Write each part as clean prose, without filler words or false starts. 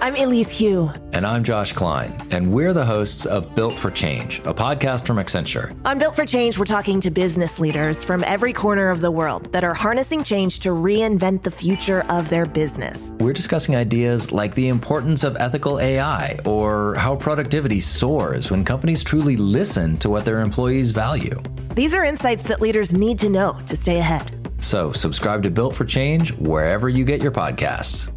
I'm Elise Hugh. And I'm Josh Klein, and we're the hosts of Built for Change, a podcast from Accenture. On Built for Change, we're talking to business leaders from every corner of the world that are harnessing change to reinvent the future of their business. We're discussing ideas like the importance of ethical AI or how productivity soars when companies truly listen to what their employees value. These are insights that leaders need to know to stay ahead. So subscribe to Built for Change wherever you get your podcasts.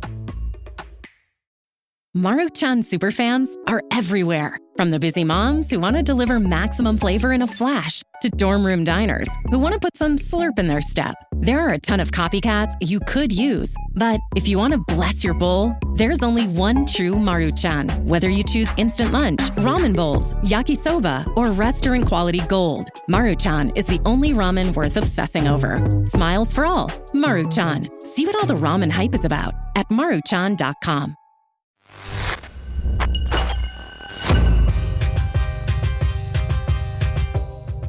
Maruchan superfans are everywhere. From the busy moms who want to deliver maximum flavor in a flash to dorm room diners who want to put some slurp in their step. There are a ton of copycats you could use, but if you want to bless your bowl, there's only one true Maruchan. Whether you choose instant lunch, ramen bowls, yakisoba, or restaurant quality gold, Maruchan is the only ramen worth obsessing over. Smiles for all. Maruchan. See what all the ramen hype is about at maruchan.com.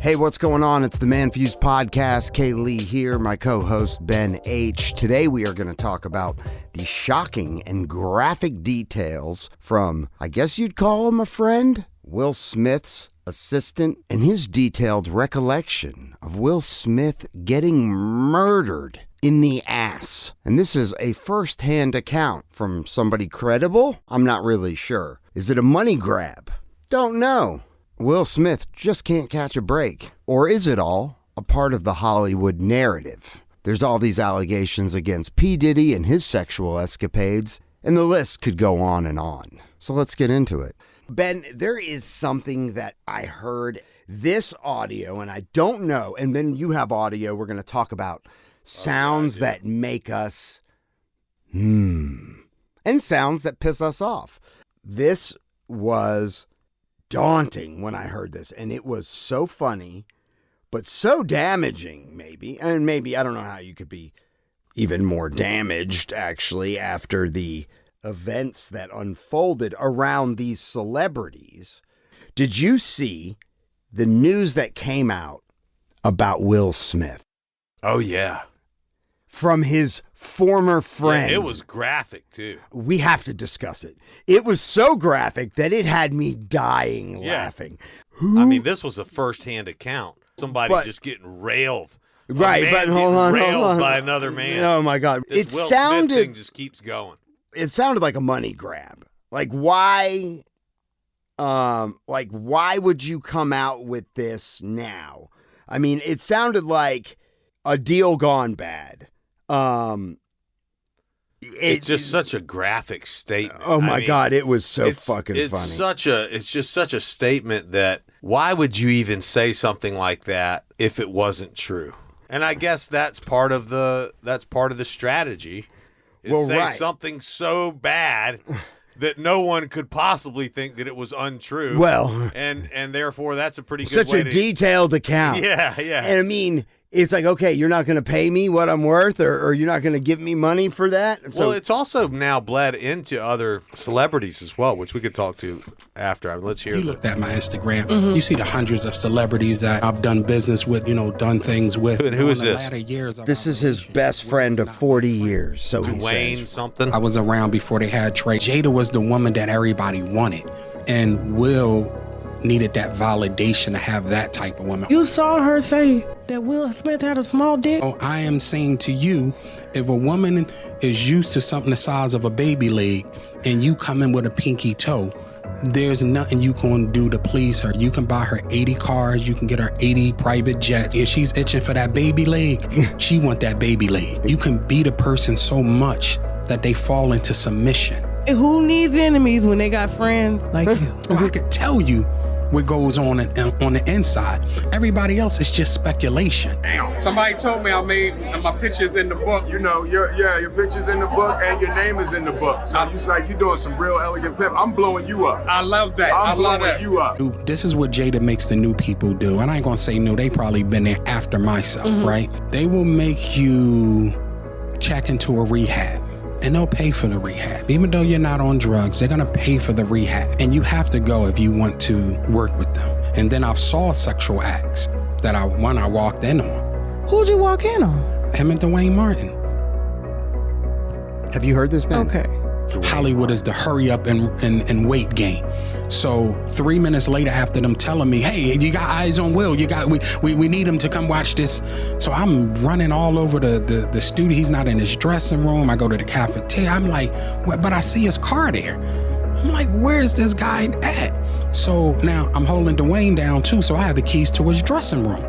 Hey, what's going on? It's the ManFUzed Podcast. Kay Lee here, my co-host Ben H. Today we are going to talk about the shocking and graphic details from, I guess you'd call him a friend, Will Smith's assistant, and his detailed recollection of Will Smith getting murdered in the ass. And this is a first-hand account from somebody credible? I'm not really sure. Is it a money grab? Don't know. Will Smith just can't catch a break. Or is it all a part of the Hollywood narrative? There's all these allegations against P. Diddy and his sexual escapades, and the list could go on and on. So let's get into it. Ben, there is something that I heard, this audio, and I don't know, and then you have audio, we're going to talk about sounds that make us, and sounds that piss us off. This was daunting when I heard this, and it was so funny, but so damaging, maybe. And maybe, I don't know how you could be even more damaged, actually, after the events that unfolded around these celebrities. Did you see the news that came out about Will Smith? Oh, yeah. From his former friend. Yeah, it was graphic, too. We have to discuss it. It was so graphic that it had me dying laughing. I mean, this was a first-hand account. Somebody just getting railed. Right, but hold on. By another man. Oh, my God. This Will Smith thing just keeps going. It sounded like a money grab. Like, why would you come out with this now? I mean, it sounded like a deal gone bad. It's just such a graphic statement. Oh my God, it was so fucking funny. It's just such a statement that why would you even say something like that if it wasn't true? And I guess that's part of the strategy. Say something so bad that no one could possibly think that it was untrue. Well, and therefore that's a pretty good such way a detailed account. Yeah. And I mean, it's like, okay, you're not going to pay me what I'm worth, or you're not going to give me money for that? Well, it's also now bled into other celebrities as well, which we could talk to after. Let's hear. You looked at my Instagram. You see the hundreds of celebrities that I've done business with, done things with. And who is this? This is his best friend of 40 years. So Dwayne something. I was around before they had Trey. Jada was the woman that everybody wanted. And Will needed that validation to have that type of woman. You saw her say that Will Smith had a small dick? Oh, I am saying to you, if a woman is used to something the size of a baby leg and you come in with a pinky toe, there's nothing you can do to please her. You can buy her 80 cars, you can get her 80 private jets. If she's itching for that baby leg, she want that baby leg. You can beat a person so much that they fall into submission. And who needs enemies when they got friends like you? Well, I could tell you what goes on the inside. Everybody else is just speculation. Damn. Somebody told me I made my pictures in the book. You know, your picture's in the book and your name is in the book. So you like you're doing some real elegant pimp. I'm blowing you up. I love that. I'm blowing you up. This is what Jada makes the new people do. And I ain't gonna say new. They probably been there after myself, right? They will make you check into a rehab. And they'll pay for the rehab. Even though you're not on drugs, they're gonna pay for the rehab. And you have to go if you want to work with them. And then I've saw sexual acts that I walked in on. Who'd you walk in on? Him and Duane Martin. Have you heard this, Ben? Okay. Hollywood is the hurry up and wait game. So 3 minutes later, after them telling me, hey, you got eyes on Will, we need him to come watch this. So I'm running all over the studio. He's not in his dressing room. I go to the cafeteria. I'm like, but I see his car there. I'm like, where's this guy at? So now I'm holding Duane down too. So I have the keys to his dressing room.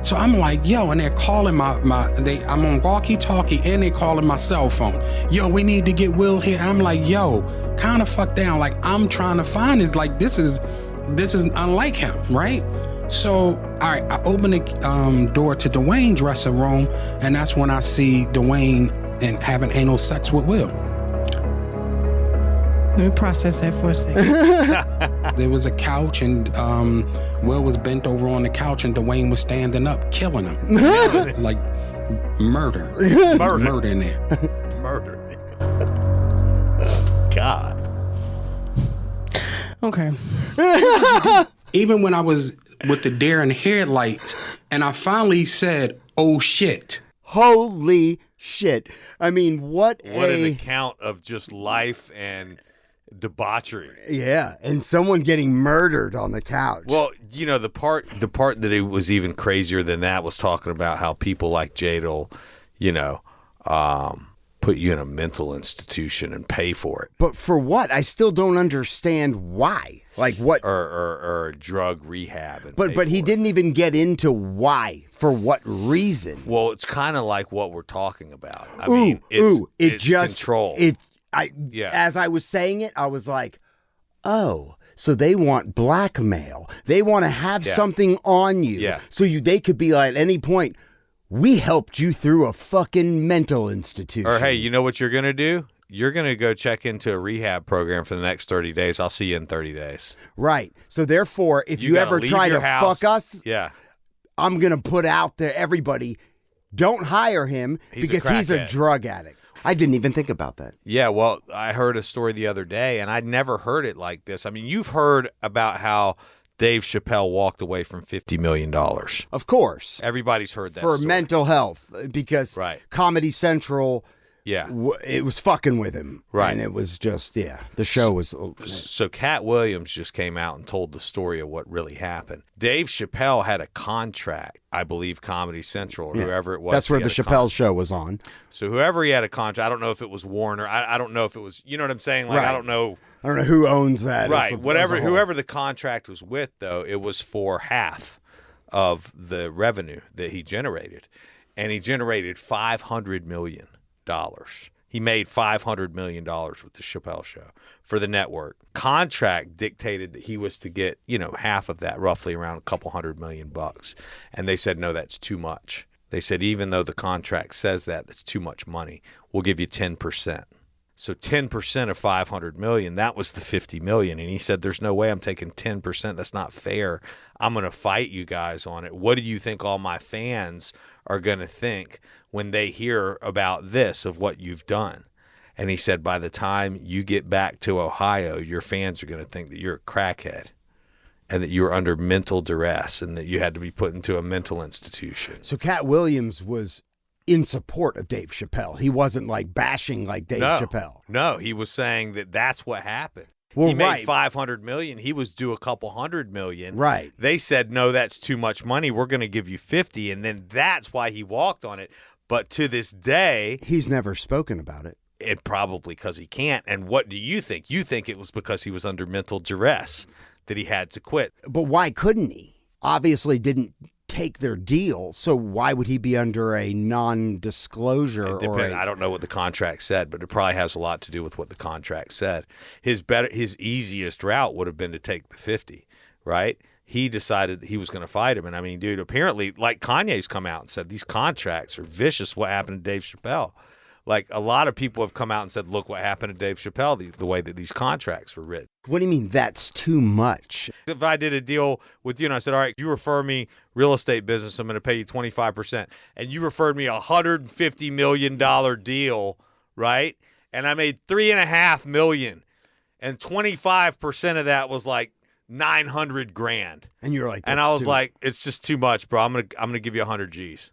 So I'm like, yo, and they're calling I'm on walkie-talkie and they're calling my cell phone. Yo, we need to get Will here. And I'm like, yo, kind of fuck down. Like, I'm trying to find this. Like, this is unlike him, right? So, all right, I open the door to Duane's dressing room, and that's when I see Duane and having anal sex with Will. Let me process that for a second. There was a couch, and Will was bent over on the couch, and Duane was standing up, killing him. Like murder. Murder in there. Murder. God. Okay. Even when I was with the deer in the headlights, and I finally said, oh shit. Holy shit. I mean, what an account of just life and debauchery. Yeah, and someone getting murdered on the couch. Well, you know, the part that it was even crazier than that was talking about how people like Jad'll, you know, put you in a mental institution and pay for it. But for what? I still don't understand why. Like what? Or drug rehab. And but he didn't even get into why. For what reason? Well, it's kind of like what we're talking about. I mean, it's just control. As I was saying it, I was like, oh, so they want blackmail. They want to have something on you. Yeah. So they could be like, at any point, we helped you through a fucking mental institution. Or, hey, you know what you're going to do? You're going to go check into a rehab program for the next 30 days. I'll see you in 30 days. Right. So therefore, if you ever try to fuck us, I'm going to put out there, everybody, don't hire him because he's a drug addict. I didn't even think about that. Yeah, well, I heard a story the other day, and I'd never heard it like this. I mean, you've heard about how Dave Chappelle walked away from $50 million. Of course. Everybody's heard that for story. Mental health, because Comedy Central, it was fucking with him. Right. And it was just, the show was... So Cat Williams just came out and told the story of what really happened. Dave Chappelle had a contract, I believe Comedy Central or whoever it was. That's where the Chappelle show was on. So whoever he had a contract, I don't know if it was Warner. I don't know if it was, you know what I'm saying? Like, I don't know who owns that. Right. Whoever the contract was with, though, it was for half of the revenue that he generated. And he generated $500 million. He made $500 million with the Chappelle show for the network. Contract dictated that he was to get, half of that, roughly around a couple $100 million. And they said, no, that's too much. They said, even though the contract says that's too much money, we'll give you 10%. So 10% of $500 million, that was the $50 million. And he said, there's no way I'm taking 10%. That's not fair. I'm going to fight you guys on it. What do you think all my fans are going to think when they hear about this, of what you've done? And he said, by the time you get back to Ohio, your fans are going to think that you're a crackhead and that you were under mental duress and that you had to be put into a mental institution. So Cat Williams was in support of Dave Chappelle. He wasn't like bashing like Dave Chappelle. No, he was saying that that's what happened. Well, he made $500 million. He was due a couple $100 million. Right. They said, no, that's too much money. We're going to give you 50. And then that's why he walked on it. But to this day, he's never spoken about it. It probably because he can't. And what do you think? You think it was because he was under mental duress that he had to quit. But why couldn't he? Obviously didn't take their deal, so why would he be under a non-disclosure? I don't know what the contract said, but it probably has a lot to do with what the contract said. His easiest route would have been to take the 50, right? He decided that he was going to fight him, and I mean, dude, apparently, like Kanye's come out and said these contracts are vicious. What happened to Dave Chappelle? Like, a lot of people have come out and said, look what happened to Dave Chappelle, the way that these contracts were written. What do you mean that's too much? If I did a deal with you and I said, all right, you refer me real estate business, I'm going to pay you 25%. And you referred me a $150 million deal, right? And I made $3.5 million. And 25% of that was like $900,000. And you're like, and I was like, it's just too much, bro. I'm gonna give you 100 G's.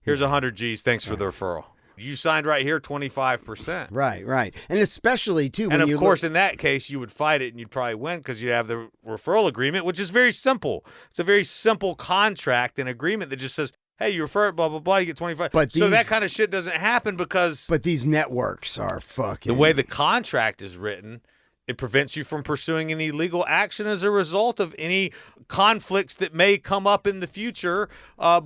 Here's 100 G's. Thanks for the referral. You signed right here 25%. Right. And especially, too, and of course, in that case, you would fight it and you'd probably win because you'd have the referral agreement, which is very simple. It's a very simple contract and agreement that just says, hey, you refer it, blah, blah, blah, you get 25. So that kind of shit doesn't happen because... But these networks are fucking... The way the contract is written, it prevents you from pursuing any legal action as a result of any conflicts that may come up in the future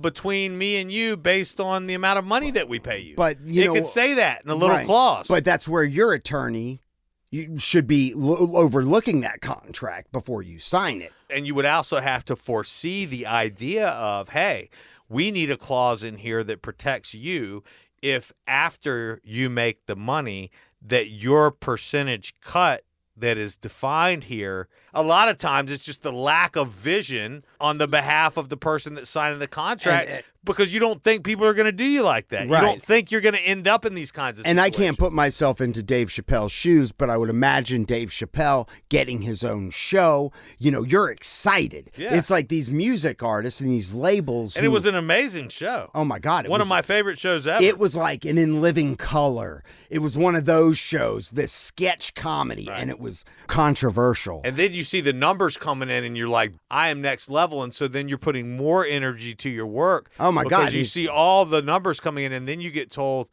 between me and you based on the amount of money that we pay you. But it could say that in a little clause. But that's where your attorney you should be overlooking that contract before you sign it. And you would also have to foresee the idea of, hey, we need a clause in here that protects you if after you make the money that your percentage cut that is defined here, a lot of times it's just the lack of vision on the behalf of the person that's signing the contract because you don't think people are going to do you like that. Right. You don't think you're going to end up in these kinds of situations. And I can't put myself into Dave Chappelle's shoes, but I would imagine Dave Chappelle getting his own show. You know, you're excited. Yeah. It's like these music artists and these labels. And it was an amazing show. Oh, my God. One of my favorite shows ever. It was like an In Living Color. It was one of those shows, this sketch comedy, and it was controversial. And then you see the numbers coming in and you're like, I am next level. And so then you're putting more energy to your work. Oh, my God. Because you see all the numbers coming in and then you get told,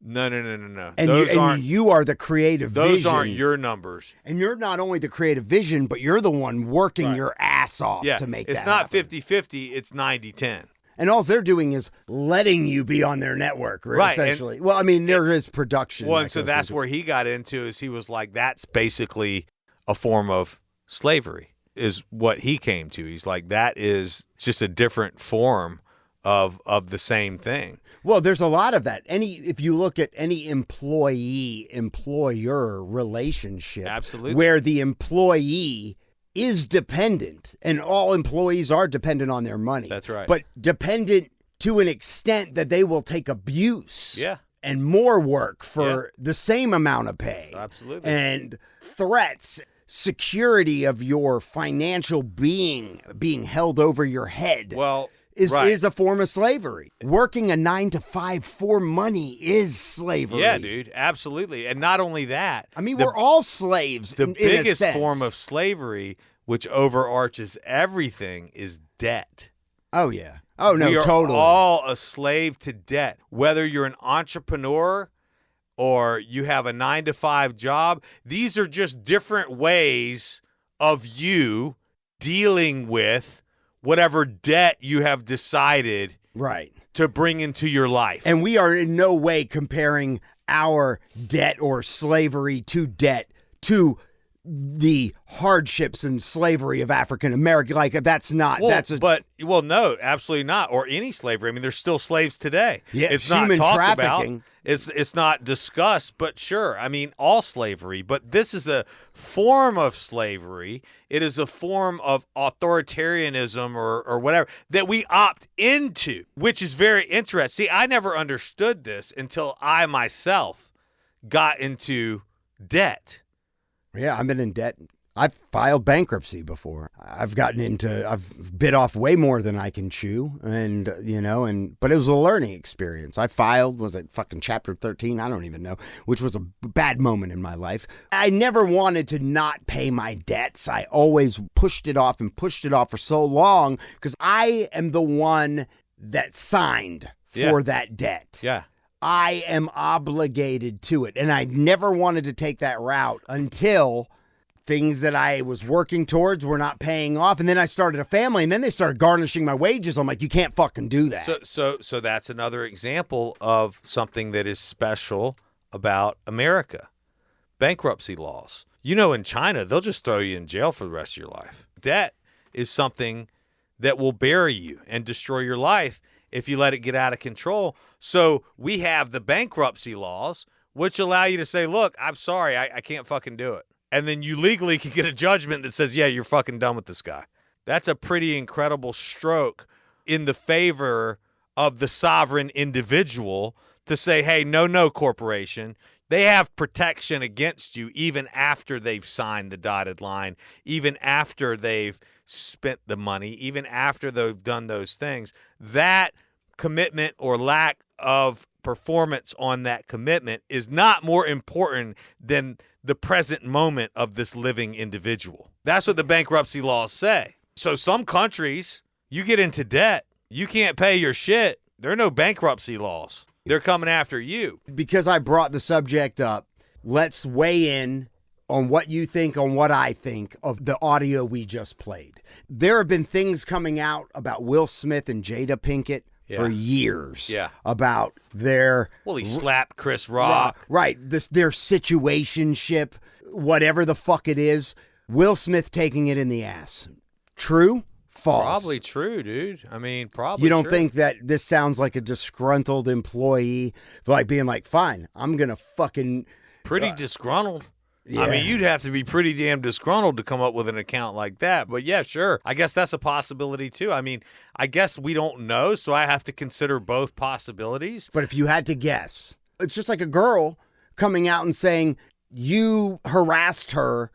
no. And you are the creative vision. Those aren't your numbers. And you're not only the creative vision, but you're the one working your ass off to make that happen. It's not 50-50, it's 90-10. And all they're doing is letting you be on their network, right, essentially. And, well, I mean, there is production. Well, and so that's where he got into is he was like, that's basically a form of slavery is what he came to. He's like, that is just a different form of the same thing. Well, there's a lot of that. If you look at any employee-employer relationship, absolutely, where the employee is dependent, and all employees are dependent on their money. That's right. But dependent to an extent that they will take abuse. Yeah. And more work for the same amount of pay. Absolutely. And threats, security of your financial being held over your head. Well, is a form of slavery. Working a 9-to-5 for money is slavery. Yeah, dude, absolutely. And not only that. I mean, we're all slaves. The biggest form of slavery, which overarches everything, is debt. Oh, yeah. Oh, no, we are totally. all a slave to debt. Whether you're an entrepreneur or you have a 9-to-5 job, these are just different ways of you dealing with whatever debt you have decided to bring into your life. And we are in no way comparing our debt or slavery to debt to the hardships and slavery of African American. Like, that's not. No, absolutely not. Or any slavery. I mean, there's still slaves today. Yeah, it's not human talked trafficking. about. It's not discussed, but sure. I mean, all slavery. But this is a form of slavery. It is a form of authoritarianism or whatever that we opt into, which is very interesting. See, I never understood this until I myself got into debt. Yeah, I've been in debt. I've filed bankruptcy before. I've bit off way more than I can chew. But it was a learning experience. I filed, was it fucking chapter 13? I don't even know, which was a bad moment in my life. I never wanted to not pay my debts. I always pushed it off for so long because I am the one that signed for that debt. Yeah. I am obligated to it. And I never wanted to take that route until things that I was working towards were not paying off. And then I started a family and then they started garnishing my wages. I'm like, you can't fucking do that. So that's another example of something that is special about America. Bankruptcy laws. You know, in China, they'll just throw you in jail for the rest of your life. Debt is something that will bury you and destroy your life if you let it get out of control. So we have the bankruptcy laws, which allow you to say, look, I'm sorry, I can't fucking do it. And then you legally can get a judgment that says, yeah, you're fucking done with this guy. That's a pretty incredible stroke in the favor of the sovereign individual to say, hey, no, corporation. They have protection against you even after they've signed the dotted line, even after they've spent the money, even after they've done those things. That commitment or lack of performance on that commitment is not more important than the present moment of this living individual. That's what the bankruptcy laws say. So some countries, you get into debt, you can't pay your shit, there are no bankruptcy laws. They're coming after you. Because I brought the subject up, let's weigh in on what you think, on what I think of the audio we just played. There have been things coming out about Will Smith and Jada Pinkett for years. Yeah. About their... Well, he slapped Chris Rock. Right. Their situationship, whatever the fuck it is. Will Smith taking it in the ass. True? False? Probably true, dude. I mean, probably You don't true. think that this sounds like a disgruntled employee, like being like, fine, I'm going to fucking... Pretty disgruntled. Yeah. I mean, you'd have to be pretty damn disgruntled to come up with an account like that. But yeah, sure. I guess that's a possibility too. I mean, I guess we don't know, so I have to consider both possibilities. But if you had to guess, it's just like a girl coming out and saying you harassed her,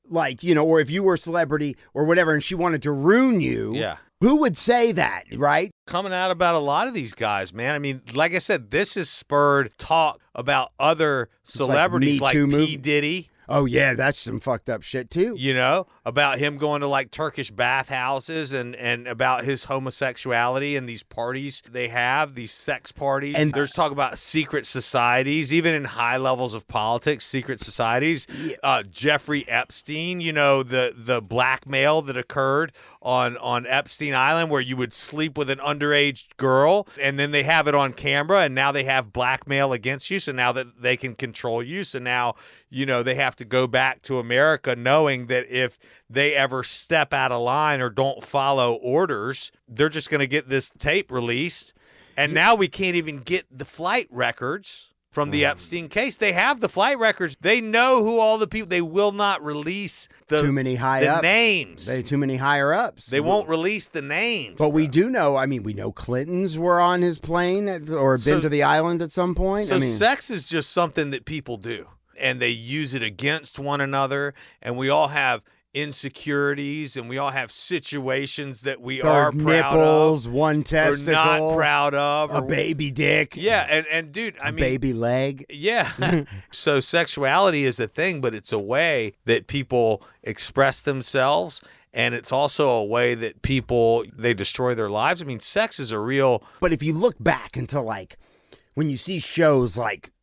like, you know, or if you were a celebrity or whatever, and she wanted to ruin you. Yeah. Who would say that, right? Coming out about a lot of these guys, man. I mean, like I said, this has spurred talk about other celebrities like P. Diddy. Oh, yeah, that's some fucked up shit, too. You know, about him going to like Turkish bathhouses and about his homosexuality and these parties they have, these sex parties. And there's talk about secret societies, even in high levels of politics, secret societies. Yeah. Jeffrey Epstein, you know, the blackmail that occurred on Epstein Island where you would sleep with an underage girl and then they have it on camera and now they have blackmail against you. So now that they can control you. So now, you know, they have to go back to America knowing that if they ever step out of line or don't follow orders, they're just going to get this tape released. And now we can't even get the flight records from the Epstein case. They have the flight records. They know who all the people. They will not release the too many high names. They too many higher ups. They won't release the names. But we do know. I mean, we know Clintons were on his plane or been to the island at some point. So I mean, sex is just something that people do, and they use it against one another. And we all have insecurities, and we all have situations that we are proud nipples, of, one testicle, or not proud of, a baby dick. Yeah, and dude, I mean, baby leg. Yeah. So sexuality is a thing, but it's a way that people express themselves, and it's also a way that they destroy their lives. I mean, sex is a real. But if you look back into like when you see shows like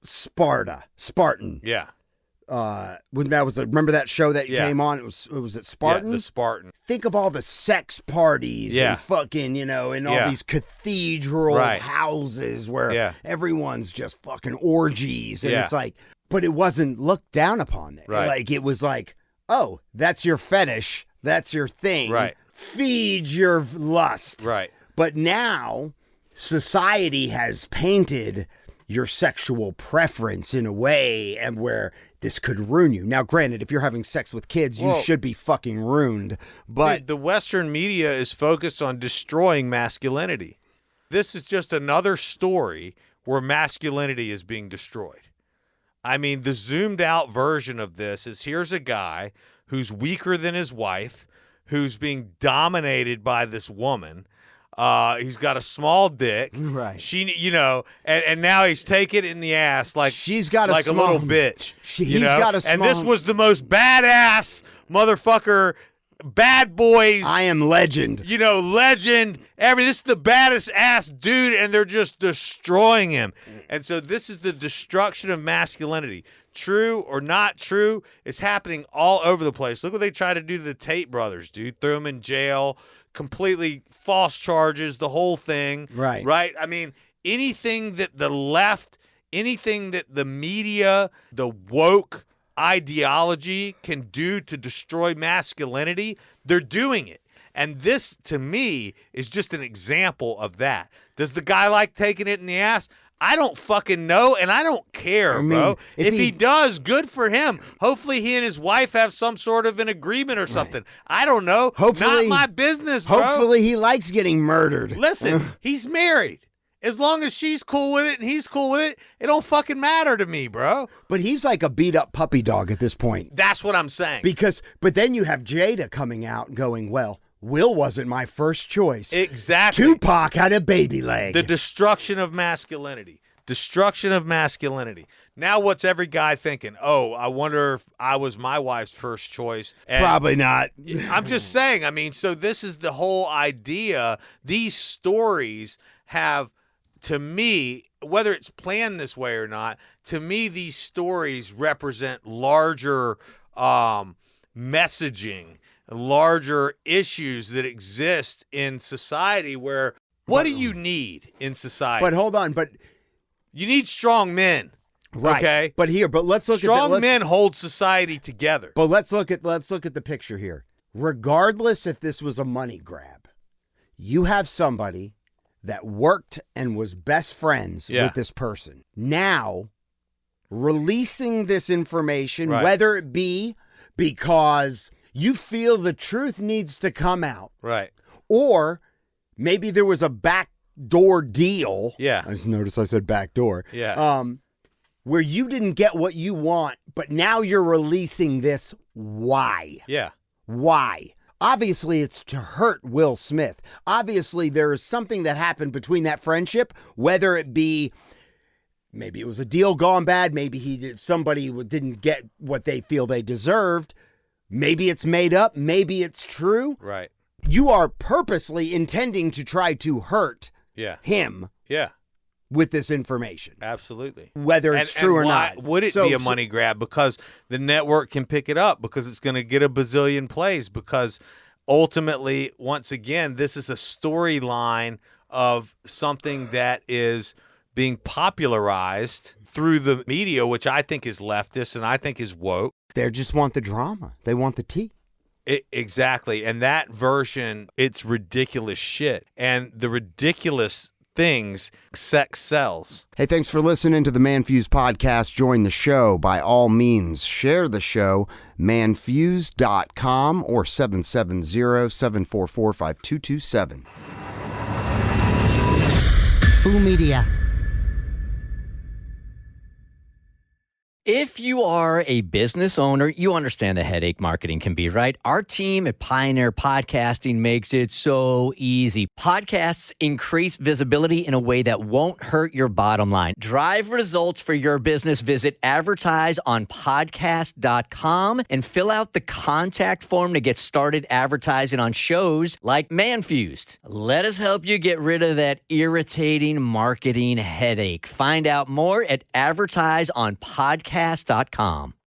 Spartan. Yeah. When that was remember that show that came on? It was at Spartan. Yeah, the Spartan. Think of all the sex parties and fucking, you know, and all these cathedral houses where everyone's just fucking orgies, and it's like, but it wasn't looked down upon. Right. Like it was like, oh, that's your fetish, that's your thing. Right. Feed your lust. Right. But now society has painted your sexual preference in a way and where this could ruin you. Now, granted, if you're having sex with kids, you should be fucking ruined. But dude, the Western media is focused on destroying masculinity. This is just another story where masculinity is being destroyed. I mean, the zoomed out version of this is here's a guy who's weaker than his wife, who's being dominated by this woman. He's got a small dick. Right. She, you know, and now he's taking it in the ass like she's got a little bitch. He's got a small. And this was the most badass motherfucker, bad boys. I am legend. You know, legend. This is the baddest ass dude, and they're just destroying him. And so this is the destruction of masculinity. True or not true, it's happening all over the place. Look what they tried to do to the Tate brothers, dude. Threw them in jail. Completely false charges, the whole thing. Right. Right? I mean, anything that the left, anything that the media, the woke ideology can do to destroy masculinity, they're doing it. And this, to me, is just an example of that. Does the guy like taking it in the ass? I don't fucking know, and I don't care, bro. If he does, good for him. Hopefully he and his wife have some sort of an agreement or something. Right. I don't know. Hopefully, not my business, bro. Hopefully he likes getting murdered. Listen, he's married. As long as she's cool with it and he's cool with it, it don't fucking matter to me, bro. But he's like a beat-up puppy dog at this point. That's what I'm saying. But then you have Jada coming out and going, well, Will wasn't my first choice. Exactly. Tupac had a baby leg. The destruction of masculinity. Destruction of masculinity. Now what's every guy thinking? Oh, I wonder if I was my wife's first choice. And Probably not. I'm just saying, I mean, so this is the whole idea. These stories have, to me, whether it's planned this way or not, to me, these stories represent larger messaging, larger issues that exist in society where, what do you need in society? But hold on, but you need strong men. right. Okay. But let's look strong at men hold society together. But let's look at the picture here. Regardless if this was a money grab, you have somebody that worked and was best friends with this person. Now, releasing this information, whether it be because you feel the truth needs to come out, Right. or maybe there was a backdoor deal. Yeah. I just noticed I said backdoor. Yeah. Where you didn't get what you want, but now you're releasing this. Why? Yeah. Why? Obviously, it's to hurt Will Smith. Obviously, there is something that happened between that friendship, whether it be maybe it was a deal gone bad, maybe somebody didn't get what they feel they deserved. Maybe it's made up, maybe it's true. Right. You are purposely intending to try to hurt him Yeah. with this information. Absolutely. Whether it's true or why not. Would it be a money grab? Because the network can pick it up, because it's going to get a bazillion plays, because ultimately, once again, this is a storyline of something that is being popularized through the media, which I think is leftist and I think is woke. They just want the drama. They want the tea. Exactly. And that version, it's ridiculous shit. And the ridiculous things, sex sells. Hey, thanks for listening to the ManFUzed Podcast. Join the show. By all means, share the show. ManFUzed.com or 770-744-5227. Foo Media. If you are a business owner, you understand the headache marketing can be, right? Our team at Pioneer Podcasting makes it so easy. Podcasts increase visibility in a way that won't hurt your bottom line. Drive results for your business. Visit advertiseonpodcast.com and fill out the contact form to get started advertising on shows like ManFUzed. Let us help you get rid of that irritating marketing headache. Find out more at advertiseonpodcast.com.